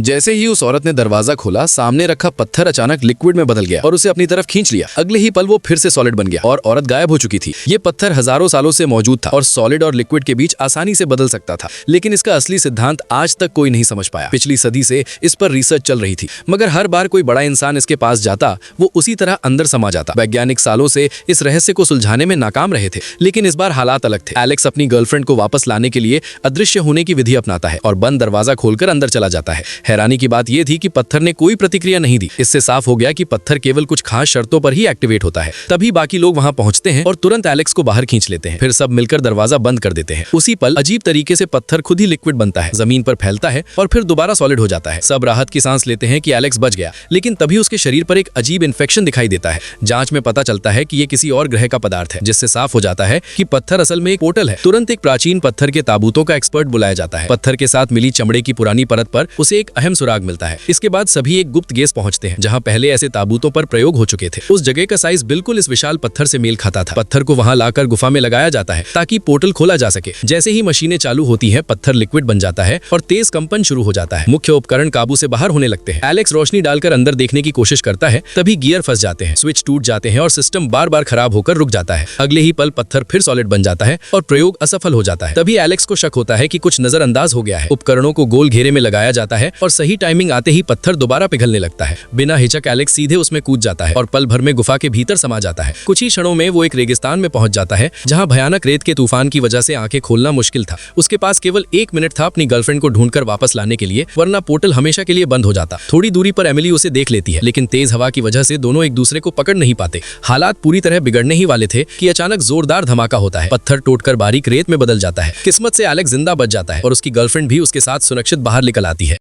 जैसे ही उस औरत ने दरवाजा खोला, सामने रखा पत्थर अचानक लिक्विड में बदल गया और उसे अपनी तरफ खींच लिया। अगले ही पल वो फिर से सॉलिड बन गया और औरत गायब हो चुकी थी। ये पत्थर हजारों सालों से मौजूद था और सॉलिड और लिक्विड के बीच आसानी से बदल सकता था, लेकिन इसका असली सिद्धांत आज तक कोई नहीं समझ पाया। पिछली सदी से इस पर रिसर्च चल रही थी, मगर हर बार कोई बड़ा इंसान इसके पास जाता, वो उसी तरह अंदर समा जाता। वैज्ञानिक सालों से इस रहस्य को सुलझाने में नाकाम रहे थे, लेकिन इस बार हालात अलग थे। एलेक्स अपनी गर्लफ्रेंड को वापस लाने के लिए अदृश्य होने की विधि अपनाता है और बंद दरवाजा खोलकर अंदर चला जाता है। हैरानी की बात यह थी कि पत्थर ने कोई प्रतिक्रिया नहीं दी। इससे साफ हो गया कि पत्थर केवल कुछ खास शर्तों पर ही एक्टिवेट होता है। तभी बाकी लोग वहां पहुंचते हैं और तुरंत एलेक्स को बाहर खींच लेते हैं। फिर सब मिलकर दरवाजा बंद कर देते हैं। उसी पल अजीब तरीके से पत्थर खुद ही लिक्विड बनता है, जमीन पर फैलता है और फिर दोबारा सॉलिड हो जाता है। सब राहत की सांस लेते हैं कि एलेक्स बच गया, लेकिन तभी उसके शरीर पर एक अजीब इन्फेक्शन दिखाई देता है। जांच में पता चलता है कि ये किसी और ग्रह का पदार्थ है, जिससे साफ हो जाता है कि पत्थर असल में एक पोर्टल है। तुरंत एक प्राचीन पत्थर के ताबूतों का एक्सपर्ट बुलाया जाता है। पत्थर के साथ मिली चमड़े की पुरानी परत पर उसे एक अहम सुराग मिलता है। इसके बाद सभी एक गुप्त गेस पहुंचते हैं, जहां पहले ऐसे ताबूतों पर प्रयोग हो चुके थे। उस जगह का साइज बिल्कुल इस विशाल पत्थर से मेल खाता था। पत्थर को वहां लाकर गुफा में लगाया जाता है ताकि पोर्टल खोला जा सके। जैसे ही मशीनें चालू होती हैं, पत्थर लिक्विड बन जाता है और तेज कंपन शुरू हो जाता है। मुख्य उपकरण काबू से बाहर होने लगते हैं। एलेक्स रोशनी डालकर अंदर देखने की कोशिश करता है, तभी गियर फंस जाते हैं, स्विच टूट जाते हैं और सिस्टम बार बार खराब होकर रुक जाता है। अगले ही पल पत्थर फिर सॉलिड बन जाता है और प्रयोग असफल हो जाता है। तभी एलेक्स को शक होता है कि कुछ नजरअंदाज हो गया है। उपकरणों को गोल घेरे में लगाया जाता है और सही टाइमिंग आते ही पत्थर दोबारा पिघलने लगता है। बिना हिचक एलेक्स सीधे उसमें कूद जाता है और पल भर में गुफा के भीतर समा जाता है। कुछ ही क्षणों में वो एक रेगिस्तान में पहुंच जाता है, जहां भयानक रेत के तूफान की वजह से आंखें खोलना मुश्किल था। उसके पास केवल 1 मिनट था अपनी गर्लफ्रेंड को ढूंढकर वापस लाने के लिए, वरना पोर्टल हमेशा के लिए बंद हो जाता। थोड़ी दूरी पर एमिली उसे देख लेती है, लेकिन तेज हवा की वजह से दोनों एक दूसरे को पकड़ नहीं पाते। हालात पूरी तरह बिगड़ने ही वाले थे कि अचानक जोरदार धमाका होता है। पत्थर टूटकर बारीक रेत में बदल जाता है। किस्मत से एलेक्स जिंदा बच जाता है और उसकी गर्लफ्रेंड भी उसके साथ सुरक्षित बाहर निकल आती है।